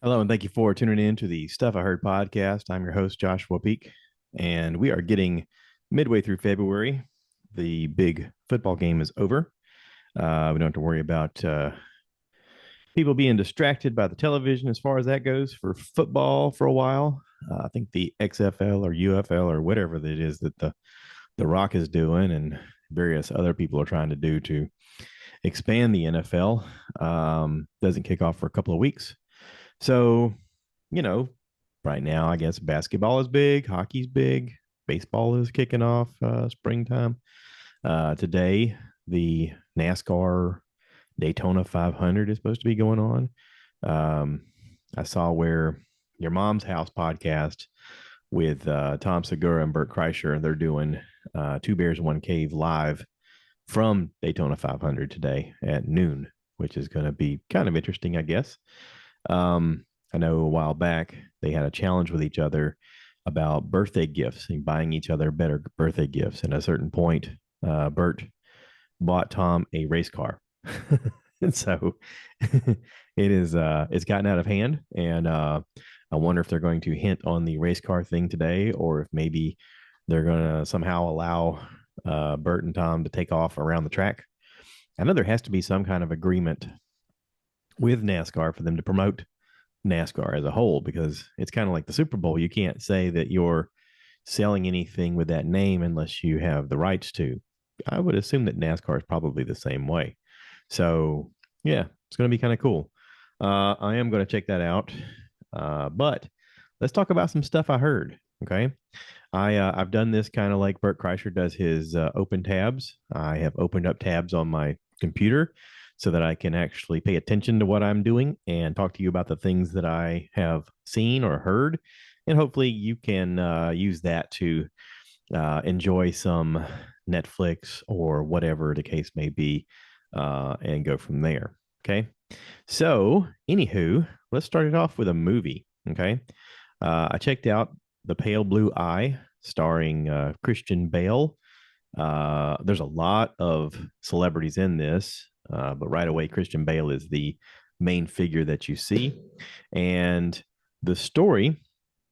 Hello, and thank you for tuning in to the Stuff I Heard podcast. I'm your host, Joshua Peak, and we are getting midway through February. The big football game is over. We don't have to worry about people being distracted by the television as far as that goes for football for a while. I think the XFL or UFL or whatever it is that the Rock is doing and various other people are trying to do to expand the NFL doesn't kick off for a couple of weeks. So, you know, right now, I guess basketball is big, hockey's big, baseball is kicking off springtime. Today, the NASCAR Daytona 500 is supposed to be going on. Um, I saw where your mom's house podcast with Tom Segura and Bert Kreischer, they're doing Two Bears, One Cave live from Daytona 500 today at noon, which is going to be kind of interesting, I guess. I know a while back they had a challenge with each other about birthday gifts and buying each other better birthday gifts. And at a certain point, Bert bought Tom a race car. And so it's gotten out of hand. And I wonder if they're going to hint on the race car thing today, or if maybe they're going to somehow allow Bert and Tom to take off around the track. I know there has to be some kind of agreement with NASCAR for them to promote NASCAR as a whole, because it's kind of like the Super Bowl. You can't say that you're selling anything with that name unless you have the rights to. I would assume that NASCAR is probably the same way. So, yeah, it's going to be kind of cool. I am going to check that out. But let's talk about some stuff I heard. Okay. I've done this kind of like Bert Kreischer does his open tabs. I have opened up tabs on my computer so that I can actually pay attention to what I'm doing and talk to you about the things that I have seen or heard. And hopefully you can use that to enjoy some Netflix or whatever the case may be and go from there. Okay. So, anywho, let's start it off with a movie. Okay. I checked out The Pale Blue Eye, starring Christian Bale. There's a lot of celebrities in this, but right away, Christian Bale is the main figure that you see. And the story, I'm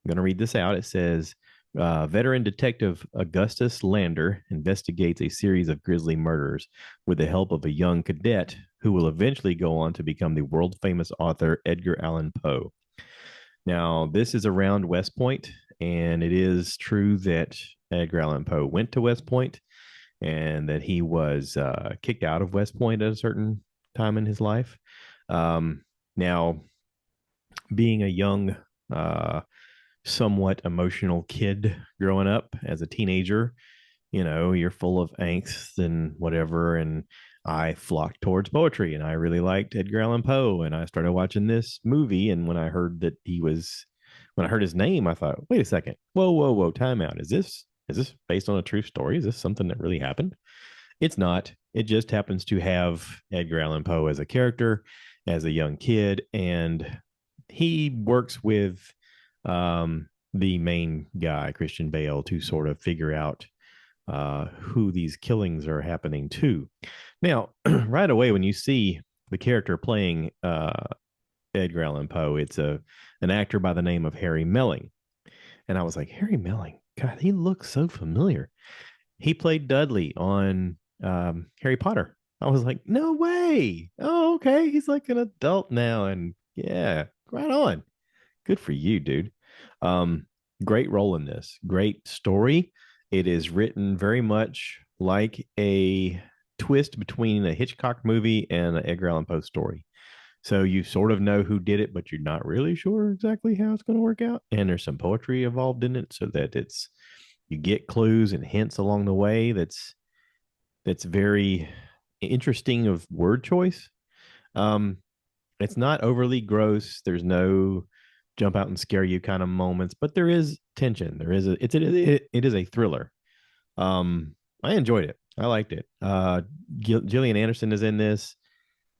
going to read this out. It says, veteran detective Augustus Lander investigates a series of grisly murders with the help of a young cadet who will eventually go on to become the world famous author Edgar Allan Poe. Now, this is around West Point, and it is true that Edgar Allan Poe went to West Point and that he was kicked out of West Point at a certain time in his life. Now, being a young, uh, somewhat emotional kid growing up as a teenager, you're full of angst and whatever. And I flocked towards poetry and I really liked Edgar Allan Poe. And I started watching this movie. And when I heard that when I heard his name, I thought, wait a second, whoa, whoa, whoa, time out. Is this based on a true story? Is this something that really happened? It's not. It just happens to have Edgar Allan Poe as a character, as a young kid. And he works with the main guy, Christian Bale, to sort of figure out who these killings are happening to. Now, right away, when you see the character playing Edgar Allan Poe, it's an actor by the name of Harry Melling, and I was like, Harry Melling, God, he looks so familiar. He played Dudley on Harry Potter. I was like, no way. Oh, okay. He's like an adult now, and yeah, right on. Good for you, dude. Um, Great role in this. Great story. It is written very much like a twist between a Hitchcock movie and an Edgar Allan Poe story. So you sort of know who did it, but you're not really sure exactly how it's going to work out. And there's some poetry involved in it, so that you get clues and hints along the way. That's very interesting of word choice. Um, it's not overly gross. There's no jump out and scare you kind of moments, but there is tension. It is a thriller. I enjoyed it. I liked it. Gillian Anderson is in this.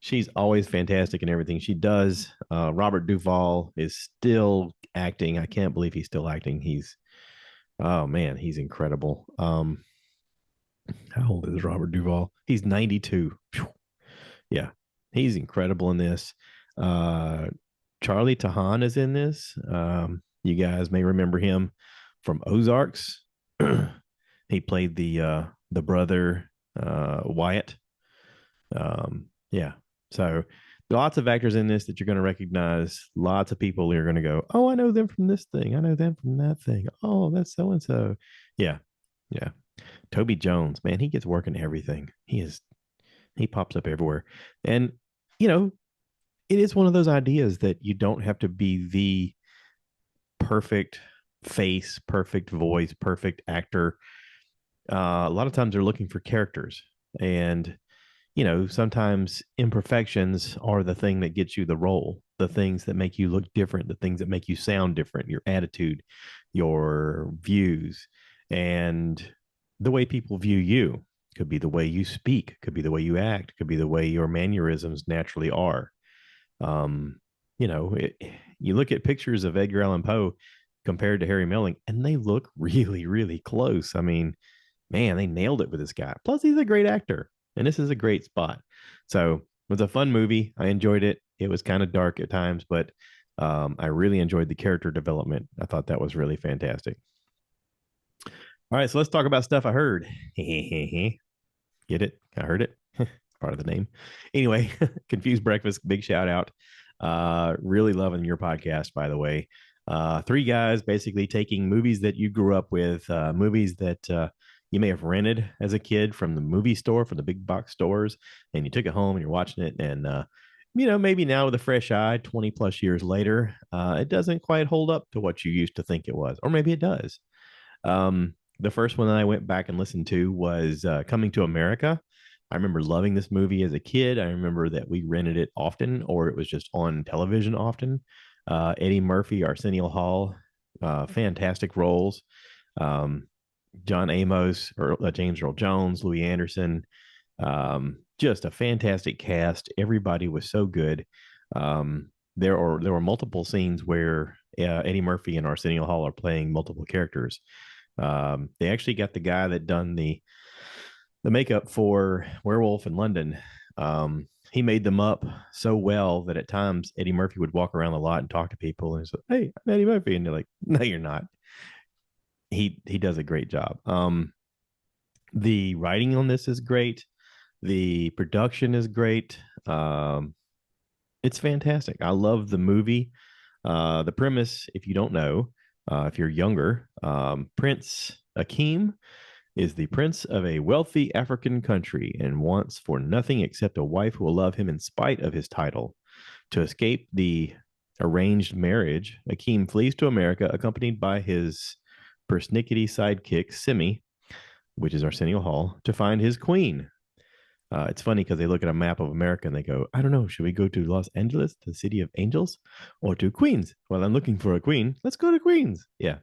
She's always fantastic in everything she does. Robert Duvall is still acting. I can't believe he's still acting. Oh man, he's incredible. How old is Robert Duvall? He's 92. Yeah, he's incredible in this. Uh, Charlie Tahan is in this. You guys may remember him from Ozarks. He played the brother Wyatt. Yeah. So lots of actors in this that you're going to recognize. Lots of people you're going to go, oh, I know them from this thing. I know them from that thing. Oh, that's so and so. Yeah. Yeah. Toby Jones, man, he gets work in everything. He pops up everywhere. And, you know, it is one of those ideas that you don't have to be the perfect face, perfect voice, perfect actor. A lot of times they're looking for characters. And, sometimes imperfections are the thing that gets you the role, the things that make you look different, the things that make you sound different, your attitude, your views, and the way people view you. Could be the way you speak, could be the way you act, could be the way your mannerisms naturally are. Um, you know, it, you look at pictures of Edgar Allan Poe compared to Harry Melling, and they look really, really close. I mean, man, they nailed it with this guy. Plus, he's a great actor, and this is a great spot. So it was a fun movie. I enjoyed it. It was kind of dark at times, but I really enjoyed the character development. I thought that was really fantastic. All right, so let's talk about stuff I heard. Get it? I heard it. Part of the name. Anyway, Confused Breakfast, big shout out. Really loving your podcast, by the way. Three guys basically taking movies that you grew up with, movies that you may have rented as a kid from the movie store, from the big box stores, and you took it home and you're watching it. And, maybe now with a fresh eye, 20 plus years later, it doesn't quite hold up to what you used to think it was, or maybe it does. The first one that I went back and listened to was Coming to America. I remember loving this movie as a kid. I remember that we rented it often, or it was just on television often. Eddie Murphy, Arsenio Hall, fantastic roles. Um, John Amos, or James Earl Jones, Louis Anderson, just a fantastic cast. Everybody was so good. There were multiple scenes where Eddie Murphy and Arsenio Hall are playing multiple characters. They actually got the guy that done the makeup for Werewolf in London. He made them up so well that at times Eddie Murphy would walk around the lot and talk to people and he's like, "Hey, I'm Eddie Murphy," and they're like, "No, you're not." He does a great job. The writing on this is great. The production is great. It's fantastic. I love the movie. The premise, if you don't know, if you're younger, Prince Akeem is the prince of a wealthy African country and wants for nothing except a wife who will love him in spite of his title. To escape the arranged marriage, Akeem flees to America accompanied by his persnickety sidekick, Simi, which is Arsenio Hall, to find his queen. It's funny because they look at a map of America and they go, I don't know, should we go to Los Angeles, the city of angels, or to Queens? Well, I'm looking for a queen. Let's go to Queens. Yeah.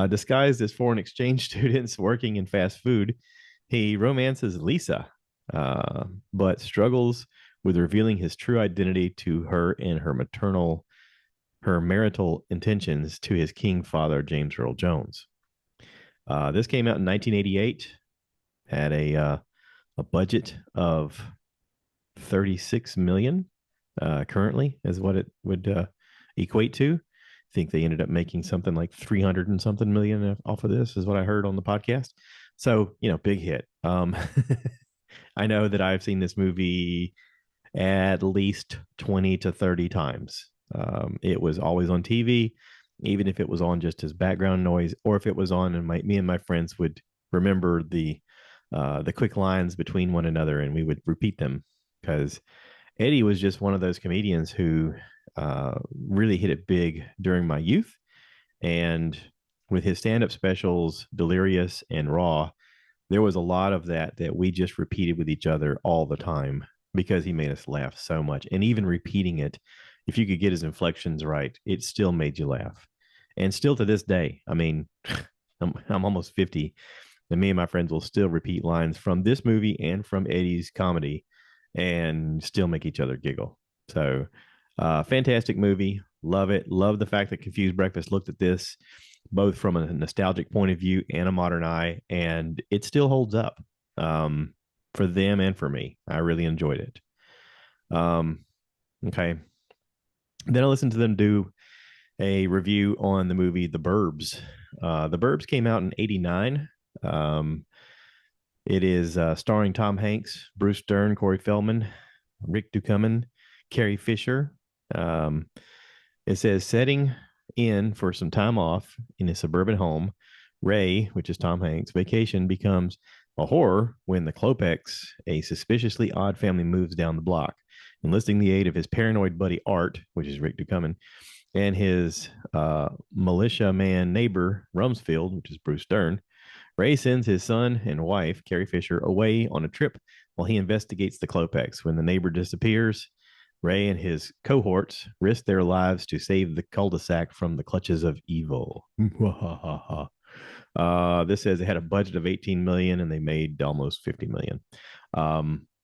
Disguised as foreign exchange students working in fast food, he romances Lisa, but struggles with revealing his true identity to her and her marital intentions to his king father, James Earl Jones. This came out in 1988, had a budget of 36 million currently is what it would equate to. I think they ended up making something like 300 and something million off of this is what I heard on the podcast. So, big hit. I know that I've seen this movie at least 20 to 30 times. It was always on TV, even if it was on just as background noise, or if it was on and me and my friends would remember the quick lines between one another and we would repeat them because Eddie was just one of those comedians who really hit it big during my youth. And with his stand up specials, Delirious and Raw, there was a lot of that we just repeated with each other all the time because he made us laugh so much. And even repeating it, if you could get his inflections right, it still made you laugh. And still to this day, I mean, I'm almost 50, and me and my friends will still repeat lines from this movie and from Eddie's comedy and still make each other giggle. So, fantastic movie. Love it. Love the fact that Confused Breakfast looked at this both from a nostalgic point of view and a modern eye, and it still holds up for them and for me. I really enjoyed it. Okay. Then I listened to them do a review on the movie The Burbs. The Burbs came out in '89. Um, it is starring Tom Hanks, Bruce Dern, Corey Feldman, Rick Ducommun, Carrie Fisher. Um, it says setting in for some time off in a suburban home. Ray, which is Tom Hanks' vacation, becomes a horror when the Klopex, a suspiciously odd family, moves down the block. Enlisting the aid of his paranoid buddy Art, which is Rick Ducommun, and his militia man neighbor Rumsfeld, which is Bruce Dern, Ray sends his son and wife, Carrie Fisher, away on a trip while he investigates the Klopex. When the neighbor disappears, Ray and his cohorts risk their lives to save the cul-de-sac from the clutches of evil. This says they had a budget of 18 million and they made almost 50 million.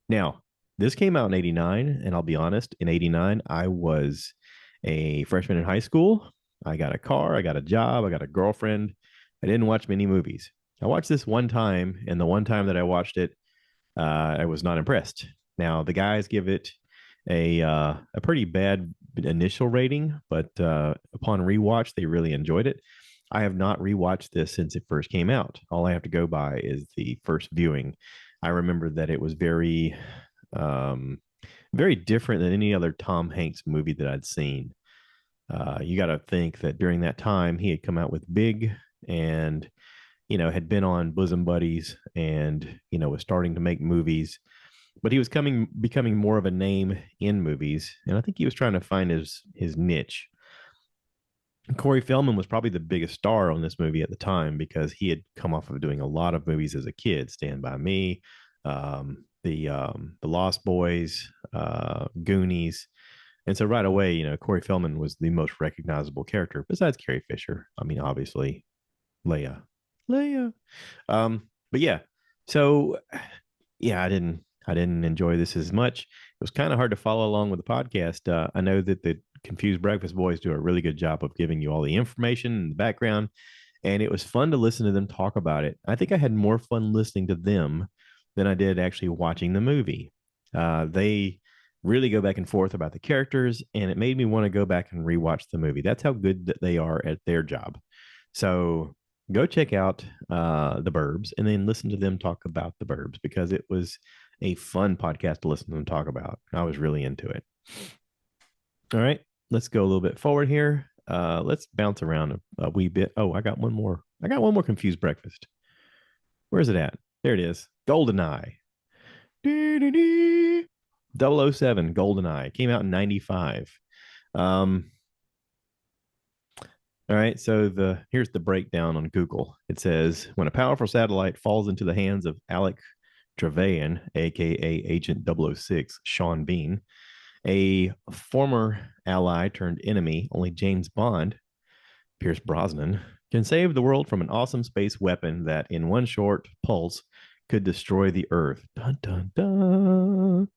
Now, this came out in '89, and I'll be honest, in '89, I was a freshman in high school. I got a car, I got a job, I got a girlfriend. I didn't watch many movies. I watched this one time, and the one time that I watched it, I was not impressed. Now the guys give it a pretty bad initial rating, but upon rewatch, they really enjoyed it. I have not rewatched this since it first came out. All I have to go by is the first viewing. I remember that it was um, very different than any other Tom Hanks movie that I'd seen. You got to think that during that time he had come out with Big and had been on Bosom Buddies and was starting to make movies, but he was becoming more of a name in movies, and I think he was trying to find his niche. Corey Feldman was probably the biggest star on this movie at the time because he had come off of doing a lot of movies as a kid, Stand by Me, the Lost Boys, Goonies, and so right away, Corey Feldman was the most recognizable character besides Carrie Fisher. I mean, obviously, Leia, Leia. But yeah, so yeah, I didn't enjoy this as much. It was kind of hard to follow along with the podcast. I know that the Confused Breakfast Boys do a really good job of giving you all the information and the background, and it was fun to listen to them talk about it. I think I had more fun listening to them than I did actually watching the movie. They really go back and forth about the characters, and it made me want to go back and rewatch the movie. That's how good that they are at their job. So go check out the Burbs and then listen to them talk about the Burbs because it was a fun podcast to listen to them talk about. I was really into it. All right, let's go a little bit forward here. Let's bounce around a wee bit. Oh, I got one more. I got one more confused breakfast. Where's it at? There it is. GoldenEye. Double O 007 GoldenEye came out in '95. Um, all right, so here's the breakdown on Google. It says when a powerful satellite falls into the hands of Alec Trevelyan, aka Agent 006, Sean Bean, a former ally turned enemy, only James Bond, Pierce Brosnan, can save the world from an awesome space weapon that, in one short pulse, could destroy the Earth. Dun dun dun.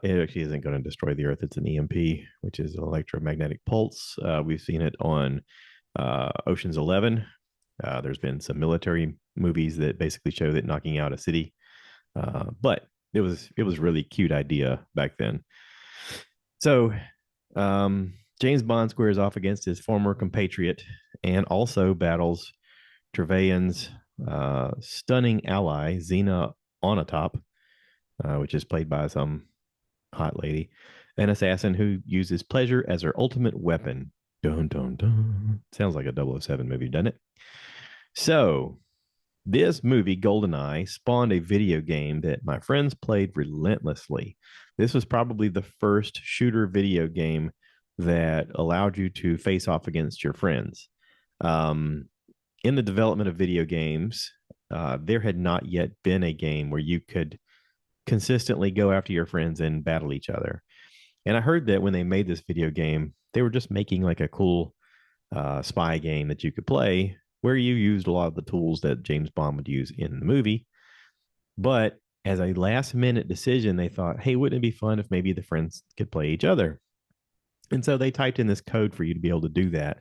It actually isn't going to destroy the Earth. It's an EMP, which is an electromagnetic pulse. We've seen it on Ocean's 11. There's been some military movies that basically show that knocking out a city. But it was really cute idea back then. So James Bond squares off against his former compatriot and also battles Trevelyan's stunning ally, Xena Onatop, which is played by some hot lady, an assassin who uses pleasure as her ultimate weapon. Dun, dun, dun. Sounds like a 007 movie, doesn't it? So, this movie, GoldenEye, spawned a video game that my friends played relentlessly. This was probably the first shooter video game that allowed you to face off against your friends. Um, in the development of video games, there had not yet been a game where you could consistently go after your friends and battle each other. And I heard that when they made this video game, they were just making like a cool spy game that you could play where you used a lot of the tools that James Bond would use in the movie. But as a last minute decision, they thought, hey, wouldn't it be fun if maybe the friends could play each other? And so they typed in this code for you to be able to do that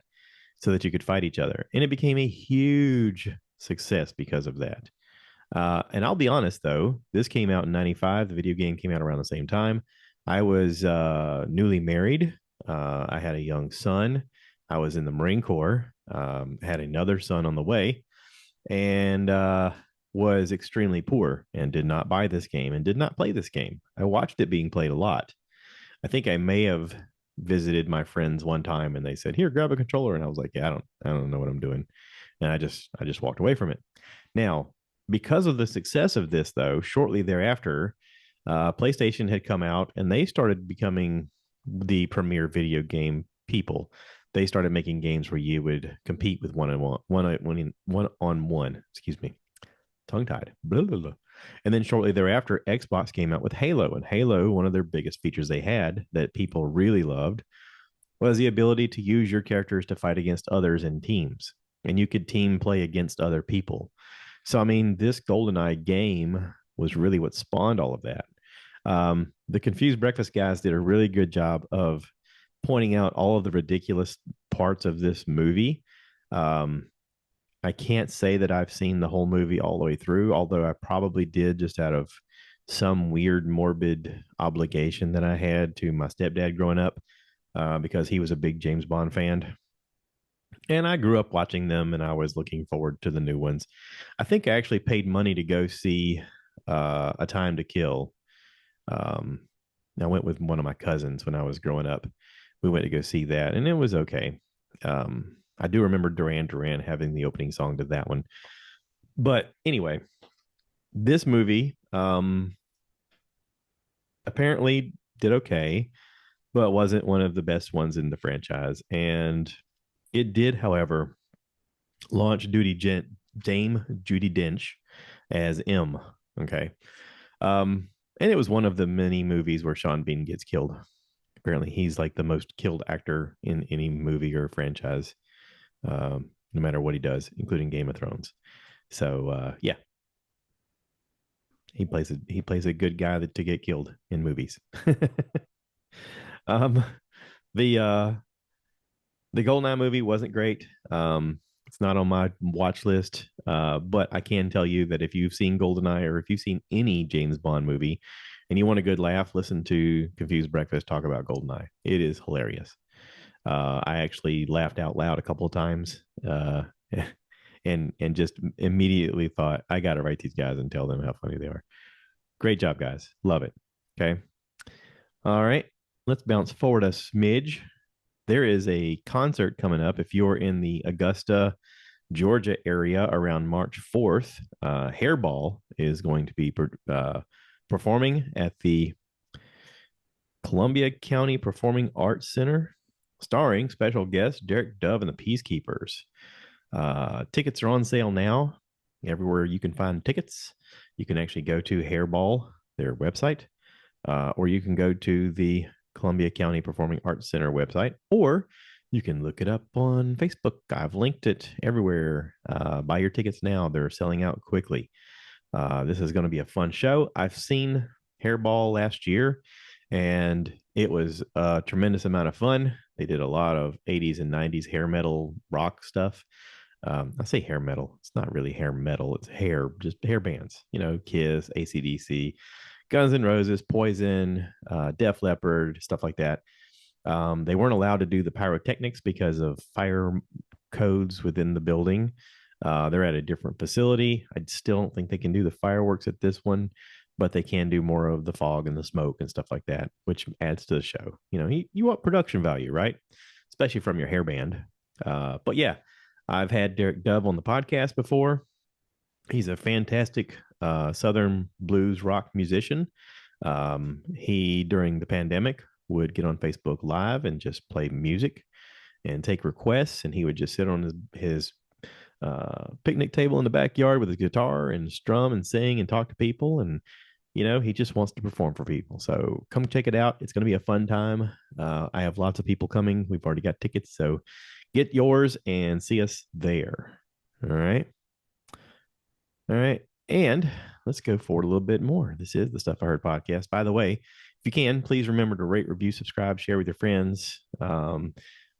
so that you could fight each other. And it became a huge success because of that. And I'll be honest, though, this came out in '95. The video game came out around the same time. I was newly married. I had a young son. I was in the Marine Corps. Had another son on the way, and was extremely poor and did not buy this game and did not play this game. I watched it being played a lot. I think I may have visited my friends one time and they said, "Here, grab a controller," and I was like, "Yeah, I don't know what I'm doing," and I just walked away from it. Now, because of the success of this, though, shortly thereafter, PlayStation had come out and they started becoming the premier video game people. They started making games where you would compete with one on one. Excuse me, tongue tied. Blah, blah, blah. And then shortly thereafter, Xbox came out with Halo. And Halo, one of their biggest features they had that people really loved was the ability to use your characters to fight against others in teams. And you could team play against other people. So, I mean, this GoldenEye game was really what spawned all of that. The Confused Breakfast guys did a really good job of pointing out all of the ridiculous parts of this movie. Um, I can't say that I've seen the whole movie all the way through, although I probably did just out of some weird, morbid obligation that I had to my stepdad growing up, because he was a big James Bond fan. And I grew up watching them and I was looking forward to the new ones. I think I actually paid money to go see A Time to Kill. Um, I went with one of my cousins when I was growing up. We went to go see that and it was okay. I do remember Duran Duran having the opening song to that one. But anyway, this movie apparently did okay, but wasn't one of the best ones in the franchise. And it did, however, launch Dame Judy Dench as M. Okay. And it was one of the many movies where Sean Bean gets killed. Apparently, he's like the most killed actor in any movie or franchise, no matter what he does, including Game of Thrones. So yeah, he plays a good guy to get killed in movies. um, the the Goldeneye movie wasn't great. It's not on my watch list, but I can tell you that if you've seen Goldeneye or if you've seen any James Bond movie and you want a good laugh, listen to Confused Breakfast talk about Goldeneye. It is hilarious. I actually laughed out loud a couple of times, and just immediately thought, I got to write these guys and tell them how funny they are. Great job, guys. Love it. Okay. All right. Let's bounce forward a smidge. There is a concert coming up if you're in the Augusta, Georgia area around March 4th. Hairball is going to be performing at the Columbia County Performing Arts Center, starring special guest Derrick Dove and the Peacekeepers. Tickets are on sale now everywhere you can find tickets. You can actually go to Hairball, their website, or you can go to the Columbia County Performing Arts Center website, or you can look it up on Facebook. I've linked it everywhere. Buy your tickets now. They're selling out quickly. This is going to be a fun show. I've seen Hairball last year, and it was a tremendous amount of fun. They did a lot of 80s and 90s hair metal rock stuff. I say hair metal. It's not really hair metal. It's hair, just hair bands. Kiss, AC/DC, Guns N' Roses, Poison, Def Leppard, stuff like that. They weren't allowed to do the pyrotechnics because of fire codes within the building. They're at a different facility. I still don't think they can do the fireworks at this one, but they can do more of the fog and the smoke and stuff like that, which adds to the show. You want production value, right? Especially from your hair band. But yeah, I've had Derrick Dove on the podcast before. He's a fantastic Southern blues rock musician. He, during the pandemic, would get on Facebook Live and just play music and take requests. And he would just sit on his picnic table in the backyard with his guitar and strum and sing and talk to people. And, he just wants to perform for people. So come check it out. It's going to be a fun time. I have lots of people coming. We've already got tickets. So get yours and see us there. All right. All right. And let's go forward a little bit more. This is the Stuff I Heard podcast. By the way, if you can, please remember to rate, review, subscribe, share with your friends. I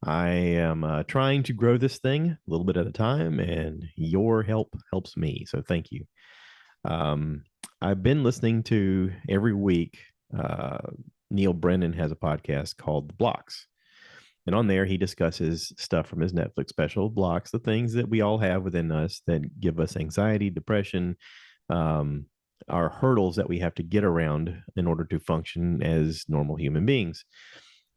am trying to grow this thing a little bit at a time, and your help helps me. So thank you. I've been listening to every week. Neal Brennan has a podcast called The Blocks. And on there, he discusses stuff from his Netflix special, blocks the things that we all have within us that give us anxiety, depression, um, our hurdles that we have to get around in order to function as normal human beings.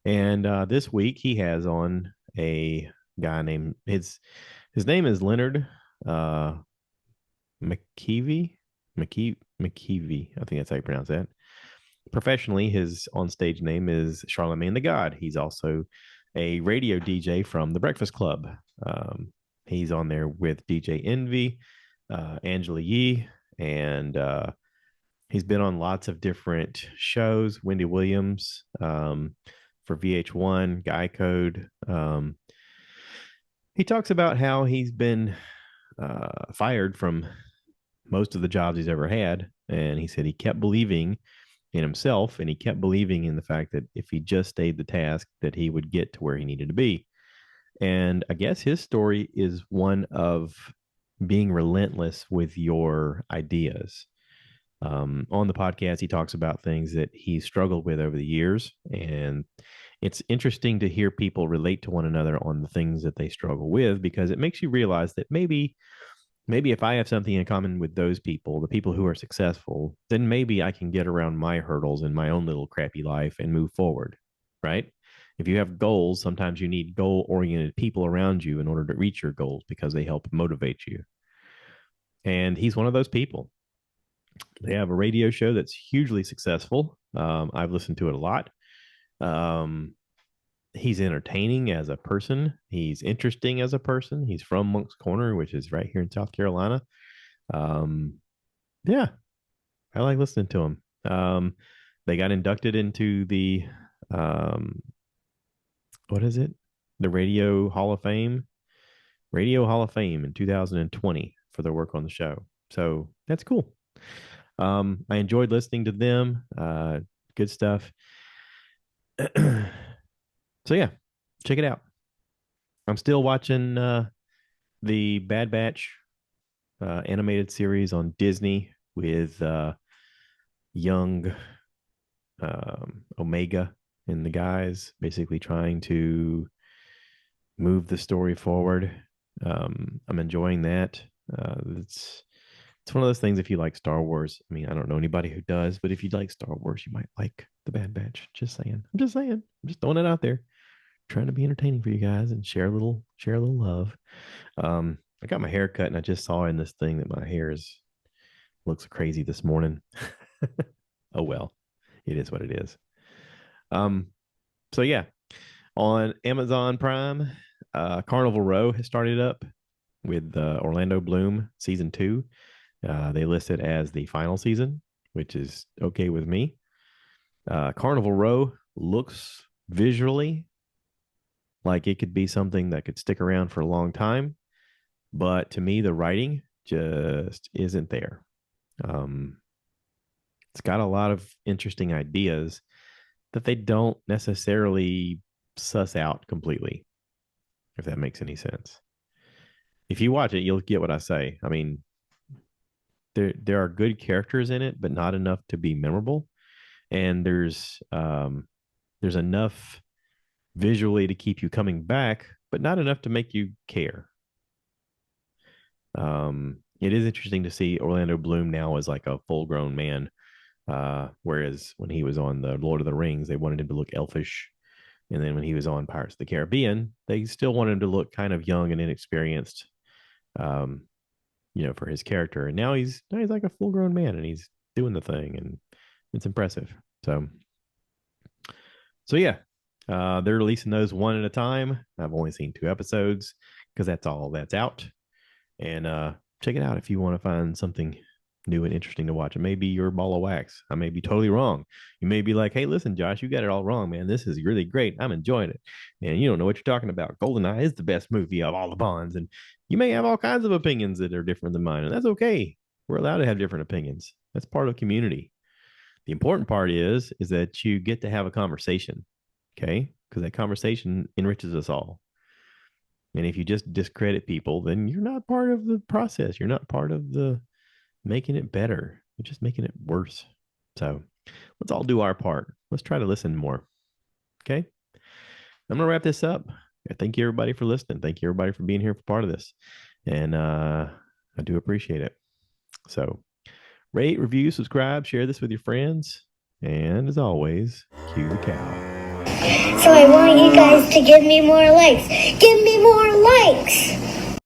And this week, he has on a guy named his name is Leonard uh, McKeevy. McKeevy. I think that's how you pronounce that. Professionally, his on-stage name is Charlemagne the God. He's also a radio DJ from the Breakfast Club. He's on there with DJ Envy, Angela Yee, and he's been on lots of different shows. Wendy Williams for VH1, Guy Code. He talks about how he's been fired from most of the jobs he's ever had, and he said he kept believing in himself, and he kept believing in the fact that if he just stayed the task, that he would get to where he needed to be. And I guess his story is one of being relentless with your ideas. On the podcast, he talks about things that he struggled with over the years, and it's interesting to hear people relate to one another on the things that they struggle with, because it makes you realize that maybe if I have something in common with those people, the people who are successful, then maybe I can get around my hurdles in my own little crappy life and move forward, right? If you have goals, sometimes you need goal oriented people around you in order to reach your goals because they help motivate you. And he's one of those people. They have a radio show that's hugely successful. I've listened to it a lot. Um, he's entertaining as a person. He's interesting as a person. He's from Monk's Corner, which is right here in South Carolina. Um, yeah, I like listening to him. They got inducted into the um, what is it? The Radio Hall of Fame in 2020 for their work on the show. So that's cool. I enjoyed listening to them. Good stuff. So yeah, check it out. I'm still watching the Bad Batch animated series on Disney with young Omega and the guys, basically trying to move the story forward. I'm enjoying that. It's one of those things. If you like Star Wars, I mean, I don't know anybody who does, but if you like Star Wars, you might like the Bad Batch. Just saying. I'm just saying. I'm just throwing it out there, trying to be entertaining for you guys and share a little love. I got my hair cut, and I just saw in this thing that my hair is looks crazy this morning. Oh well, it is what it is. Um, so yeah, on Amazon Prime, Carnival Row has started up with Orlando Bloom season 2. They list it as the final season, which is okay with me. Carnival Row looks visually like it could be something that could stick around for a long time, but to me, the writing just isn't there. Um, it's got a lot of interesting ideas that they don't necessarily suss out completely, if that makes any sense. If you watch it, you'll get what I say. I mean, there are good characters in it, but not enough to be memorable. And there's enough visually to keep you coming back, but not enough to make you care. It is interesting to see Orlando Bloom now as like a full grown man. Whereas when he was on the Lord of the Rings, they wanted him to look elfish. And then when he was on Pirates of the Caribbean, they still wanted him to look kind of young and inexperienced, um, for his character. And now he's like a full grown man and he's doing the thing, and it's impressive. So yeah, they're releasing those one at a time. I've only seen 2 episodes because that's all that's out. And check it out if you want to find something new and interesting to watch. It may be your ball of wax. I may be totally wrong. You may be like, hey, listen, Josh, you got it all wrong, man. This is really great. I'm enjoying it. And you don't know what you're talking about. GoldenEye is the best movie of all the Bonds. And you may have all kinds of opinions that are different than mine. And that's okay. We're allowed to have different opinions. That's part of community. The important part is that you get to have a conversation. Okay. Because that conversation enriches us all. And if you just discredit people, then you're not part of the process. You're not part of the making it better. You're just making it worse. So let's all do our part. Let's try to listen more. Okay. I'm gonna wrap this up. Thank you everybody for listening. Thank you everybody for being here for part of this, and I do appreciate it. So, rate, review, subscribe, share this with your friends, and as always, cue the cow. So I want you guys to give me more likes. Give me more likes!